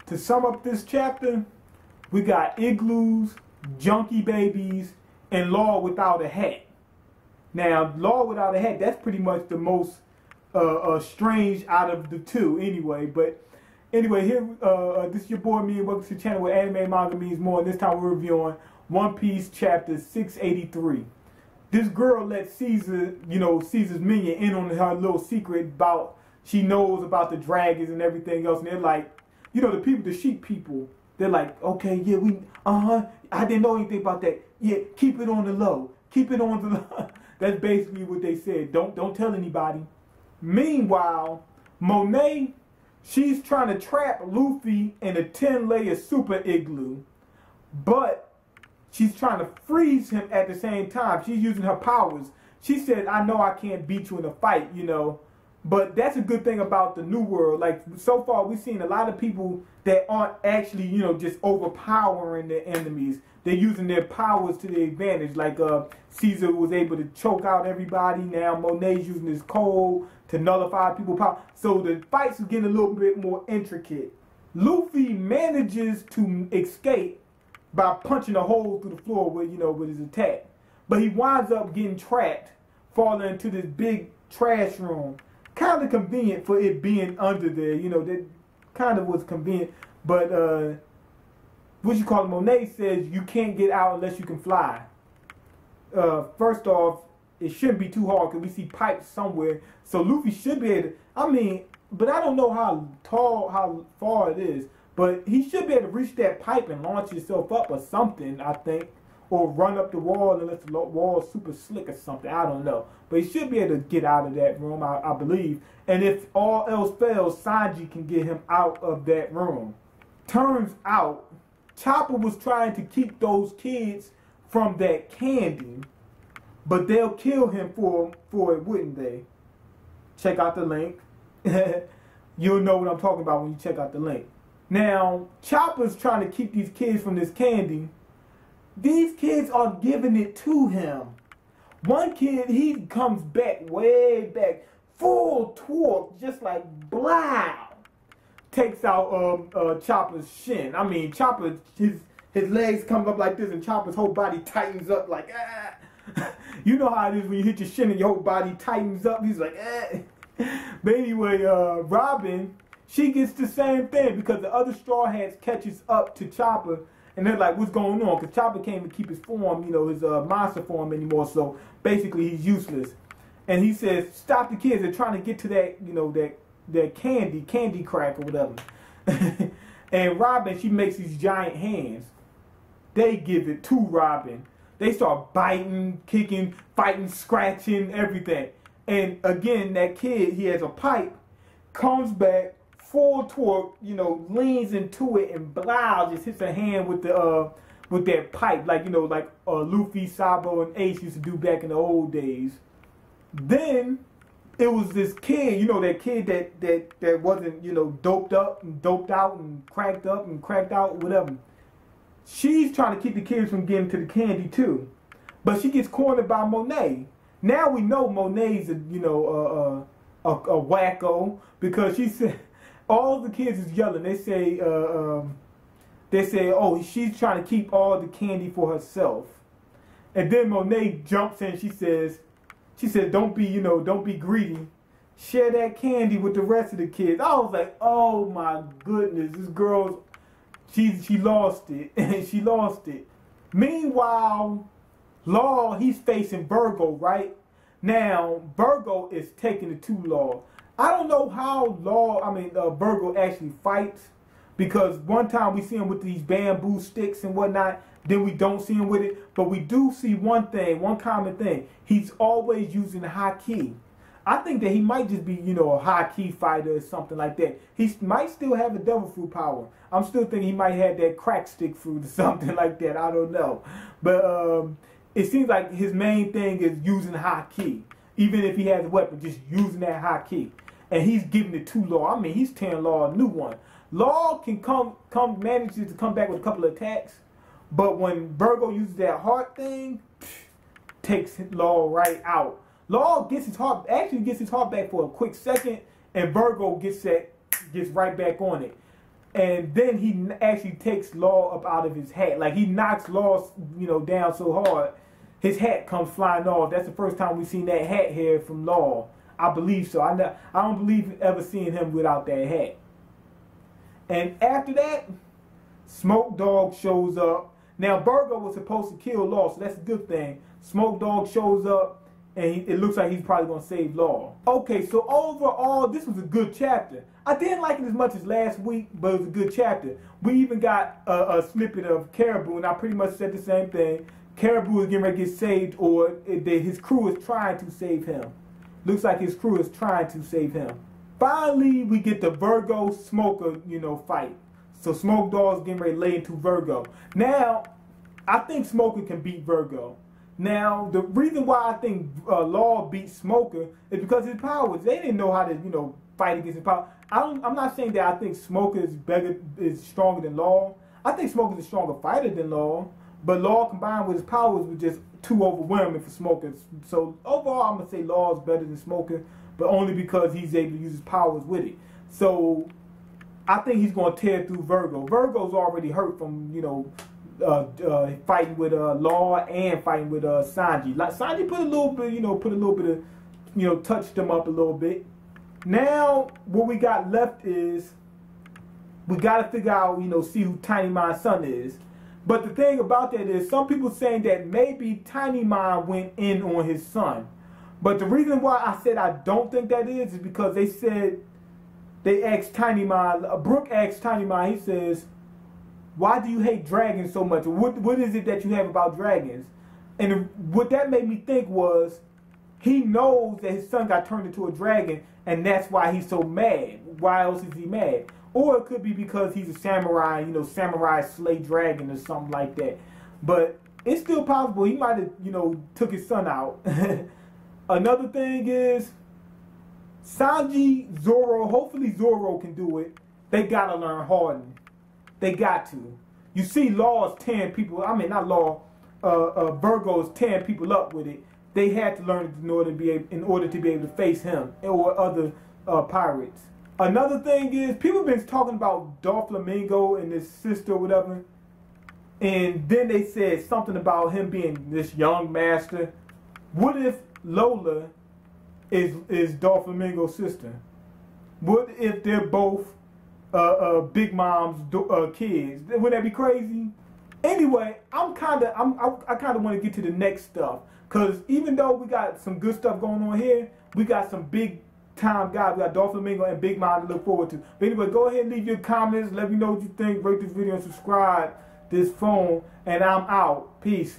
to sum up this chapter, we got igloos, junkie babies, and Law without a hat. Now, Law without a hat, that's pretty much the most strange out of the two anyway. But anyway, here, this is your boy Me, and welcome to the channel where anime, manga means more. And this time we're reviewing One Piece chapter 683. This girl let Caesar, Caesar's minion in on her little secret about, she knows about the dragons and everything else. And they're like, the people, the sheep people, they're like, okay, yeah, I didn't know anything about that. Yeah, keep it on the low. Keep it on the low. That's basically what they said. Don't tell anybody. Meanwhile, Monet, she's trying to trap Luffy in a 10-layer super igloo, but she's trying to freeze him at the same time. She's using her powers. She said, I know I can't beat you in a fight, But that's a good thing about the New World. Like, so far, we've seen a lot of people that aren't actually, just overpowering their enemies. They're using their powers to their advantage. Like, Caesar was able to choke out everybody. Now, Monet's using his cold to nullify people's power. So the fights are getting a little bit more intricate. Luffy manages to escape by punching a hole through the floor with, with his attack. But he winds up getting trapped, falling into this big trash room. Kind of convenient for it being under there, that kind of was convenient. But Monet says you can't get out unless you can fly. First off, it shouldn't be too hard because we see pipes somewhere, so Luffy should be able to, but I don't know how far it is, but he should be able to reach that pipe and launch himself up or something, I think. Or run up the wall unless the wall is super slick or something. I don't know. But he should be able to get out of that room, I believe. And if all else fails, Sanji can get him out of that room. Turns out, Chopper was trying to keep those kids from that candy. But they'll kill him for it, wouldn't they? Check out the link. You'll know what I'm talking about when you check out the link. Now, Chopper's trying to keep these kids from this candy. These kids are giving it to him. One kid, he comes back, way back, full torque, just like blow. Takes out Chopper's shin. Chopper, his legs come up like this, and Chopper's whole body tightens up like, ah. You know how it is when you hit your shin and your whole body tightens up. He's like, ah. But anyway, Robin, she gets the same thing because the other Straw Hats catches up to Chopper. And they're like, what's going on? Because Chopper can't keep his form, his monster form anymore. So basically, he's useless. And he says, stop the kids. They're trying to get to that, that candy crack or whatever. And Robin, she makes these giant hands. They give it to Robin. They start biting, kicking, fighting, scratching, everything. And again, that kid, he has a pipe, comes back, full torque, leans into it and blow, just hits a hand with that pipe, like Luffy, Sabo, and Ace used to do back in the old days. Then it was this kid, that kid that wasn't doped up and doped out and cracked out, whatever. She's trying to keep the kids from getting to the candy too, but she gets cornered by Monet. Now we know Monet's a wacko because she said. All the kids is yelling. They say, oh, she's trying to keep all the candy for herself. And then Monet jumps in. She says, don't be greedy. Share that candy with the rest of the kids. I was like, oh my goodness, this girl, she lost it. She lost it. Meanwhile, Law, he's facing Virgo, right? Now, Virgo is taking it to Law. I don't know how Virgo actually fights, because one time we see him with these bamboo sticks and whatnot, then we don't see him with it, but we do see one common thing. He's always using haki. I think that he might just be, a haki fighter or something like that. He might still have a devil fruit power. I'm still thinking he might have that crack stick fruit or something like that. I don't know. But it seems like his main thing is using haki. Even if he has a weapon, just using that haki. And he's giving it to Law. He's tearing Law a new one. Law can manages to come back with a couple of attacks, but when Virgo uses that heart thing, takes Law right out. Law gets his heart back for a quick second, and Virgo gets right back on it. And then he actually takes Law up out of his hat. Like he knocks Law, down so hard, his hat comes flying off. That's the first time we've seen that hat hair from Law. I believe so. I don't believe ever seeing him without that hat. And after that, Smoke Dog shows up. Now Virgo was supposed to kill Law, so that's a good thing. Smoke Dog shows up, and it looks like he's probably going to save Law. Okay, so overall, this was a good chapter. I didn't like it as much as last week, but it was a good chapter. We even got a snippet of Caribou, and I pretty much said the same thing. Caribou is getting ready to get saved, or his crew is trying to save him. Looks like his crew is trying to save him. Finally, we get the Virgo Smoker, fight. So Smoke Dog's getting ready to lay into Virgo. Now, I think Smoker can beat Virgo. Now, the reason why I think Law beat Smoker is because his powers. They didn't know how to, fight against his power. I'm not saying that I think Smoker is stronger than Law. I think Smoker's a stronger fighter than Law. But Law combined with his powers was just too overwhelming for Smoker. So overall, I'm going to say Law is better than Smoker, but only because he's able to use his powers with it. So I think he's going to tear through Virgo. Virgo's already hurt from, fighting with Law and fighting with Sanji. Like Sanji put a little bit of, touched him up a little bit. Now what we got left is we got to figure out, see who TinyMiyn's son is. But the thing about that is some people saying that maybe TinyMiyn went in on his son. But the reason why I said I don't think that is because they said, they asked TinyMiyn, Brooke asked TinyMiyn, he says, why do you hate dragons so much? What is it that you have about dragons? And what that made me think was, he knows that his son got turned into a dragon, and that's why he's so mad. Why else is he mad? Or it could be because he's a samurai, samurai slay dragon or something like that. But it's still possible. He might have, took his son out. Another thing is, Sanji, Zoro, hopefully Zoro can do it. They got to learn harden. They got to. You see Law's tearing people, not Law, Virgo's tearing people up with it. They had to learn it in order to be able to face him or other pirates. Another thing is, people have been talking about Doflamingo and his sister or whatever, and then they said something about him being this young master. What if Lola is Doflamingo's sister? What if they're both Big Mom's kids? Wouldn't that be crazy? Anyway, I kind of want to get to the next stuff, because even though we got some good stuff going on here, we got some big time guys. We got Doflamingo and Big Mom to look forward to. But anyway, go ahead and leave your comments. Let me know what you think. Rate this video and subscribe this phone. And I'm out. Peace.